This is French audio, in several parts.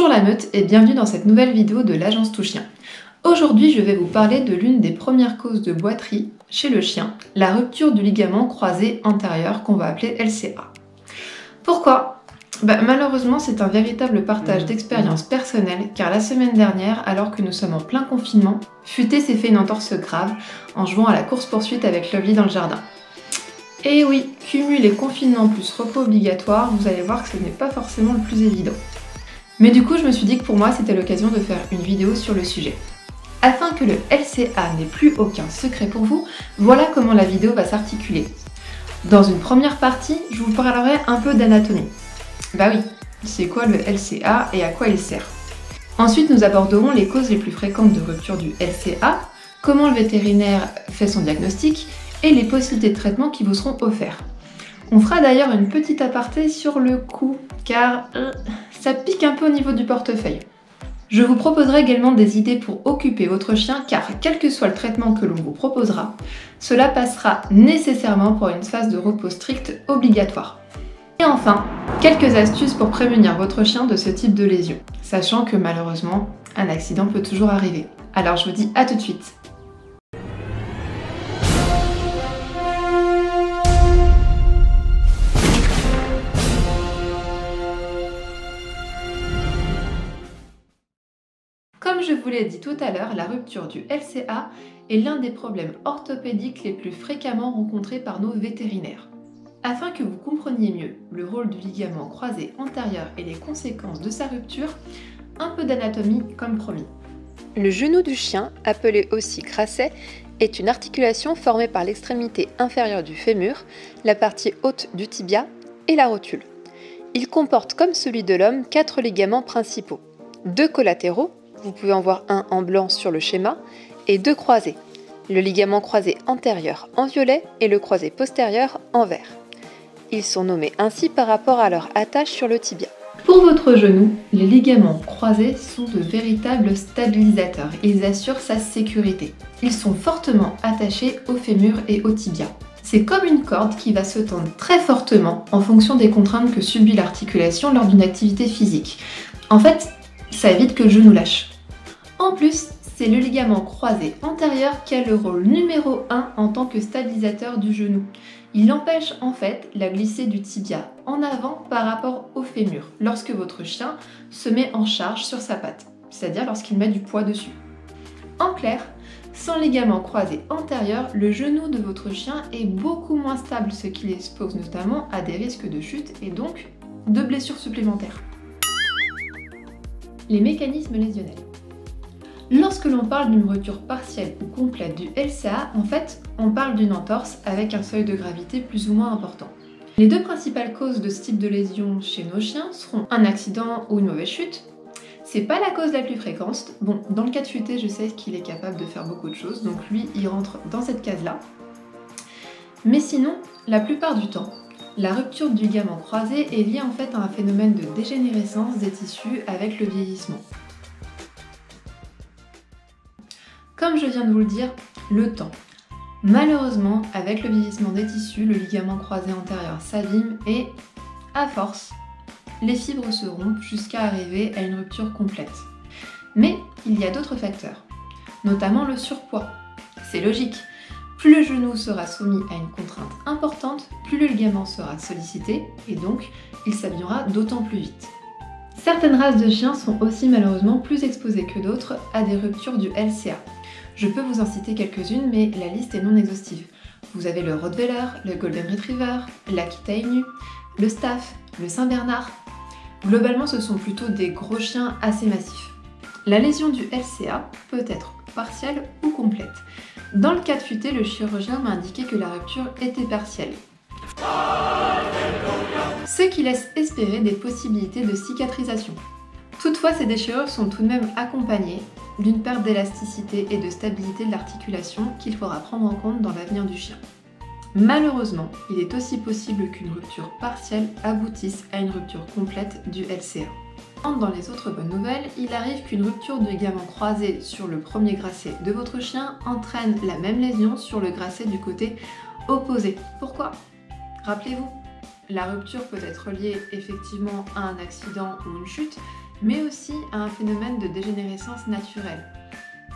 Bonjour la meute et bienvenue dans cette nouvelle vidéo de l'agence Tout Chien. Aujourd'hui je vais vous parler de l'une des premières causes de boiterie chez le chien, la rupture du ligament croisé antérieur qu'on va appeler LCA. Pourquoi ? Malheureusement c'est un véritable partage d'expérience personnelle car la semaine dernière, alors que nous sommes en plein confinement, Futé s'est fait une entorse grave en jouant à la course-poursuite avec Lovely dans le jardin. Et oui, cumul et confinement plus repos obligatoire, vous allez voir que ce n'est pas forcément le plus évident. Mais du coup, je me suis dit que pour moi, c'était l'occasion de faire une vidéo sur le sujet. Afin que le LCA n'ait plus aucun secret pour vous, voilà comment la vidéo va s'articuler. Dans une première partie, je vous parlerai un peu d'anatomie. Bah oui, c'est quoi le LCA et à quoi il sert? Ensuite, nous aborderons les causes les plus fréquentes de rupture du LCA, comment le vétérinaire fait son diagnostic et les possibilités de traitement qui vous seront offerts. On fera d'ailleurs une petite aparté sur le coût, car ça pique un peu au niveau du portefeuille. Je vous proposerai également des idées pour occuper votre chien, car quel que soit le traitement que l'on vous proposera, cela passera nécessairement par une phase de repos strict obligatoire. Et enfin, quelques astuces pour prémunir votre chien de ce type de lésion, sachant que malheureusement, un accident peut toujours arriver. Alors je vous dis à tout de suite. Comme je vous l'ai dit tout à l'heure, la rupture du LCA est l'un des problèmes orthopédiques les plus fréquemment rencontrés par nos vétérinaires. Afin que vous compreniez mieux le rôle du ligament croisé antérieur et les conséquences de sa rupture, un peu d'anatomie comme promis. Le genou du chien, appelé aussi crasset, est une articulation formée par l'extrémité inférieure du fémur, la partie haute du tibia et la rotule. Il comporte, comme celui de l'homme, 4 ligaments principaux, 2 collatéraux, vous pouvez en voir un en blanc sur le schéma, et 2 croisés, le ligament croisé antérieur en violet et le croisé postérieur en vert. Ils sont nommés ainsi par rapport à leur attache sur le tibia. Pour votre genou, les ligaments croisés sont de véritables stabilisateurs. Ils assurent sa sécurité. Ils sont fortement attachés au fémur et au tibia. C'est comme une corde qui va se tendre très fortement en fonction des contraintes que subit l'articulation lors d'une activité physique. En fait, ça évite que le genou lâche. En plus, c'est le ligament croisé antérieur qui a le rôle numéro 1 en tant que stabilisateur du genou. Il empêche en fait la glissée du tibia en avant par rapport au fémur lorsque votre chien se met en charge sur sa patte, c'est-à-dire lorsqu'il met du poids dessus. En clair, sans ligament croisé antérieur, le genou de votre chien est beaucoup moins stable, ce qui l'expose notamment à des risques de chute et donc de blessures supplémentaires. Les mécanismes lésionnels. Lorsque l'on parle d'une rupture partielle ou complète du LCA, en fait, on parle d'une entorse avec un seuil de gravité plus ou moins important. Les deux principales causes de ce type de lésion chez nos chiens seront un accident ou une mauvaise chute. C'est pas la cause la plus fréquente. Bon, dans le cas de Futé, je sais qu'il est capable de faire beaucoup de choses, donc lui, il rentre dans cette case-là. Mais sinon, la plupart du temps, la rupture du ligament croisé est liée en fait à un phénomène de dégénérescence des tissus avec le vieillissement. Comme je viens de vous le dire, le temps. Malheureusement, avec le vieillissement des tissus, le ligament croisé antérieur s'abîme et, à force, les fibres se rompent jusqu'à arriver à une rupture complète. Mais il y a d'autres facteurs, notamment le surpoids. C'est logique. Plus le genou sera soumis à une contrainte importante, plus le ligament sera sollicité et donc il s'abîmera d'autant plus vite. Certaines races de chiens sont aussi malheureusement plus exposées que d'autres à des ruptures du LCA. Je peux vous en citer quelques-unes, mais la liste est non exhaustive. Vous avez le Rottweiler, le Golden Retriever, l'Akita Inu, le Staff, le Saint-Bernard. Globalement, ce sont plutôt des gros chiens assez massifs. La lésion du LCA peut être partielle ou complète. Dans le cas de Futé, le chirurgien m'a indiqué que la rupture était partielle. Ce qui laisse espérer des possibilités de cicatrisation. Toutefois, ces déchirures sont tout de même accompagnées d'une perte d'élasticité et de stabilité de l'articulation qu'il faudra prendre en compte dans l'avenir du chien. Malheureusement, il est aussi possible qu'une rupture partielle aboutisse à une rupture complète du LCA. Dans les autres bonnes nouvelles, il arrive qu'une rupture du ligament croisé sur le premier gracet de votre chien entraîne la même lésion sur le gracet du côté opposé. Pourquoi ? Rappelez-vous, la rupture peut être liée effectivement à un accident ou une chute, mais aussi à un phénomène de dégénérescence naturelle.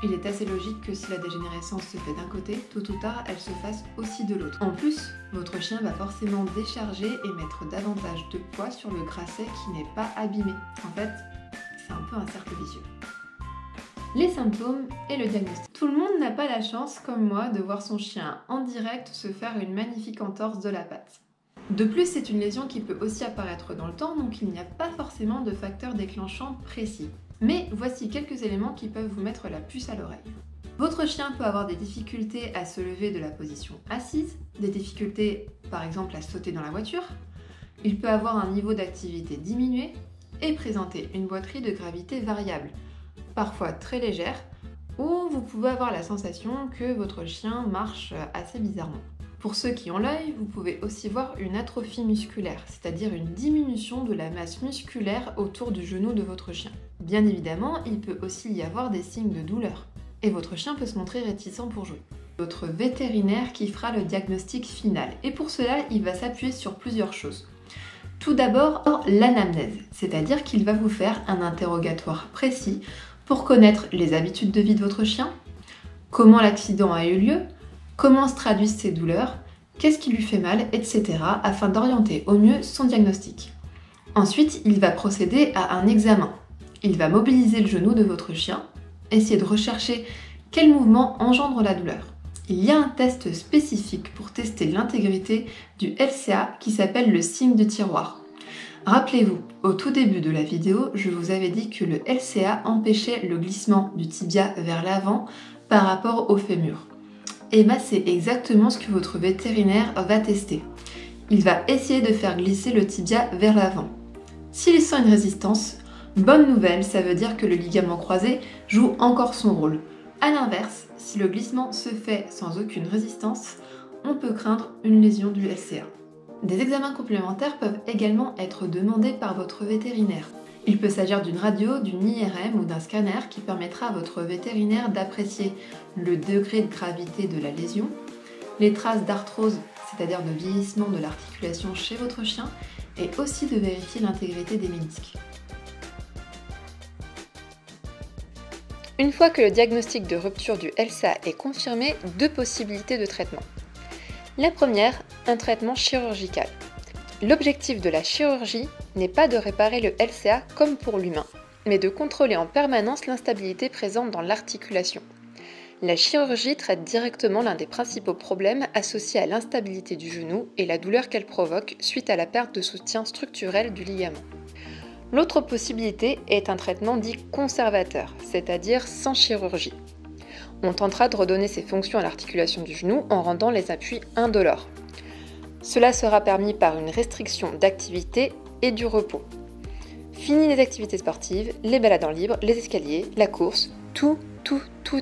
Il est assez logique que si la dégénérescence se fait d'un côté, tôt ou tard, elle se fasse aussi de l'autre. En plus, votre chien va forcément décharger et mettre davantage de poids sur le grasset qui n'est pas abîmé. En fait, c'est un peu un cercle vicieux. Les symptômes et le diagnostic. Tout le monde n'a pas la chance, comme moi, de voir son chien en direct se faire une magnifique entorse de la patte. De plus, c'est une lésion qui peut aussi apparaître dans le temps, donc il n'y a pas forcément de facteur déclenchant précis. Mais voici quelques éléments qui peuvent vous mettre la puce à l'oreille. Votre chien peut avoir des difficultés à se lever de la position assise, des difficultés par exemple à sauter dans la voiture, il peut avoir un niveau d'activité diminué et présenter une boiterie de gravité variable, parfois très légère, ou vous pouvez avoir la sensation que votre chien marche assez bizarrement. Pour ceux qui ont l'œil, vous pouvez aussi voir une atrophie musculaire, c'est-à-dire une diminution de la masse musculaire autour du genou de votre chien. Bien évidemment, il peut aussi y avoir des signes de douleur, et votre chien peut se montrer réticent pour jouer. Votre vétérinaire qui fera le diagnostic final, et pour cela, il va s'appuyer sur plusieurs choses. Tout d'abord, l'anamnèse, c'est-à-dire qu'il va vous faire un interrogatoire précis pour connaître les habitudes de vie de votre chien, comment l'accident a eu lieu, comment se traduisent ces douleurs, qu'est-ce qui lui fait mal, etc. afin d'orienter au mieux son diagnostic. Ensuite, il va procéder à un examen. Il va mobiliser le genou de votre chien, essayer de rechercher quel mouvement engendre la douleur. Il y a un test spécifique pour tester l'intégrité du LCA qui s'appelle le signe de tiroir. Rappelez-vous, au tout début de la vidéo, je vous avais dit que le LCA empêchait le glissement du tibia vers l'avant par rapport au fémur. Et bien c'est exactement ce que votre vétérinaire va tester. Il va essayer de faire glisser le tibia vers l'avant. S'il sent une résistance, bonne nouvelle, ça veut dire que le ligament croisé joue encore son rôle. A l'inverse, si le glissement se fait sans aucune résistance, on peut craindre une lésion du LCA. Des examens complémentaires peuvent également être demandés par votre vétérinaire. Il peut s'agir d'une radio, d'une IRM ou d'un scanner qui permettra à votre vétérinaire d'apprécier le degré de gravité de la lésion, les traces d'arthrose, c'est-à-dire de vieillissement de l'articulation chez votre chien, et aussi de vérifier l'intégrité des ménisques. Une fois que le diagnostic de rupture du LCA est confirmé, deux possibilités de traitement. La première, un traitement chirurgical. L'objectif de la chirurgie n'est pas de réparer le LCA comme pour l'humain, mais de contrôler en permanence l'instabilité présente dans l'articulation. La chirurgie traite directement l'un des principaux problèmes associés à l'instabilité du genou et la douleur qu'elle provoque suite à la perte de soutien structurel du ligament. L'autre possibilité est un traitement dit conservateur, c'est-à-dire sans chirurgie. On tentera de redonner ses fonctions à l'articulation du genou en rendant les appuis indolores. Cela sera permis par une restriction d'activité et du repos. Fini les activités sportives, les balades en libre, les escaliers, la course, tout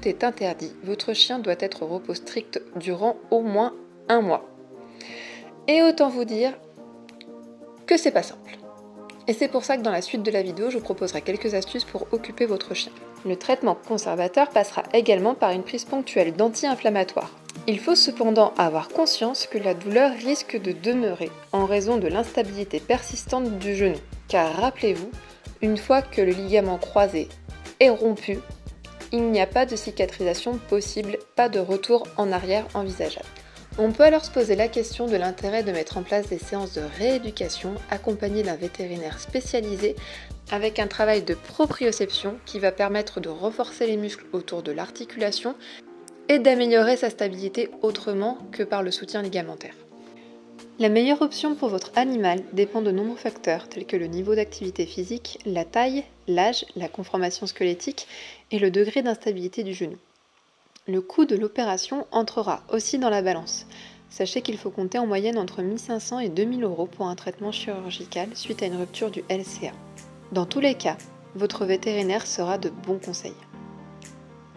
est interdit. Votre chien doit être au repos strict durant au moins 1 mois. Et autant vous dire que c'est pas simple. Et c'est pour ça que dans la suite de la vidéo, je vous proposerai quelques astuces pour occuper votre chien. Le traitement conservateur passera également par une prise ponctuelle d'anti-inflammatoires. Il faut cependant avoir conscience que la douleur risque de demeurer en raison de l'instabilité persistante du genou. Car rappelez-vous, une fois que le ligament croisé est rompu, il n'y a pas de cicatrisation possible, pas de retour en arrière envisageable. On peut alors se poser la question de l'intérêt de mettre en place des séances de rééducation accompagnées d'un vétérinaire spécialisé avec un travail de proprioception qui va permettre de renforcer les muscles autour de l'articulation et d'améliorer sa stabilité autrement que par le soutien ligamentaire. La meilleure option pour votre animal dépend de nombreux facteurs tels que le niveau d'activité physique, la taille, l'âge, la conformation squelettique et le degré d'instabilité du genou. Le coût de l'opération entrera aussi dans la balance. Sachez qu'il faut compter en moyenne entre 1 500 et 2 000 € pour un traitement chirurgical suite à une rupture du LCA. Dans tous les cas, votre vétérinaire sera de bons conseils.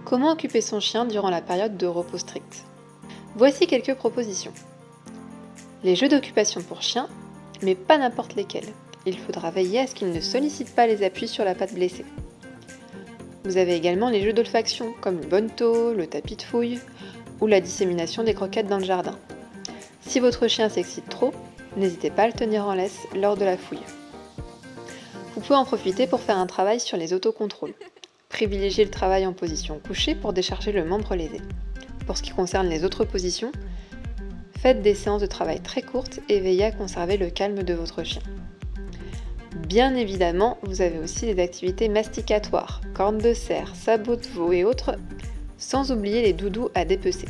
Comment occuper son chien durant la période de repos strict ? Voici quelques propositions. Les jeux d'occupation pour chien, mais pas n'importe lesquels. Il faudra veiller à ce qu'il ne sollicite pas les appuis sur la patte blessée. Vous avez également les jeux d'olfaction, comme le bonneto, le tapis de fouille, ou la dissémination des croquettes dans le jardin. Si votre chien s'excite trop, n'hésitez pas à le tenir en laisse lors de la fouille. Vous Vous pouvez en profiter pour faire un travail sur les autocontrôles. Privilégiez le travail en position couchée pour décharger le membre lésé. Pour ce qui concerne les autres positions, faites des séances de travail très courtes et veillez à conserver le calme de votre chien. Bien évidemment, vous avez aussi des activités masticatoires, cornes de cerf, sabots de veau et autres, sans oublier les doudous à dépecer.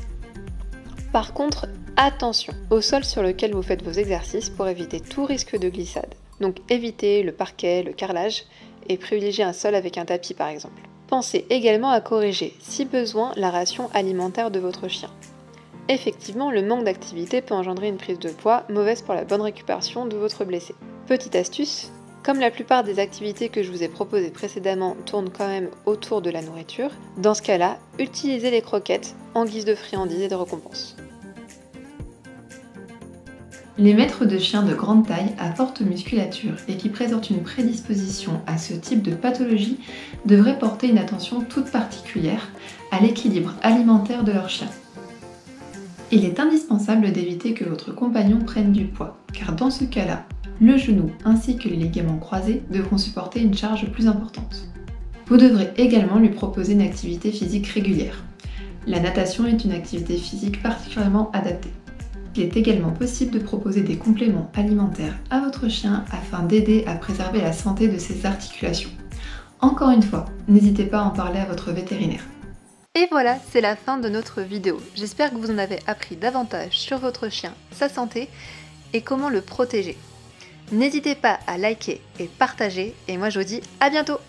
Par contre, attention au sol sur lequel vous faites vos exercices pour éviter tout risque de glissade. Donc évitez le parquet, le carrelage et privilégiez un sol avec un tapis par exemple. Pensez également à corriger, si besoin, la ration alimentaire de votre chien. Effectivement, le manque d'activité peut engendrer une prise de poids mauvaise pour la bonne récupération de votre blessé. Petite astuce, comme la plupart des activités que je vous ai proposées précédemment tournent quand même autour de la nourriture, dans ce cas-là, utilisez les croquettes en guise de friandises et de récompense. Les maîtres de chiens de grande taille à forte musculature et qui présentent une prédisposition à ce type de pathologie devraient porter une attention toute particulière à l'équilibre alimentaire de leur chien. Il est indispensable d'éviter que votre compagnon prenne du poids, car dans ce cas-là, le genou ainsi que les ligaments croisés devront supporter une charge plus importante. Vous devrez également lui proposer une activité physique régulière. La natation est une activité physique particulièrement adaptée. Il est également possible de proposer des compléments alimentaires à votre chien afin d'aider à préserver la santé de ses articulations. Encore une fois, n'hésitez pas à en parler à votre vétérinaire. Et voilà, c'est la fin de notre vidéo. J'espère que vous en avez appris davantage sur votre chien, sa santé et comment le protéger. N'hésitez pas à liker et partager et moi je vous dis à bientôt!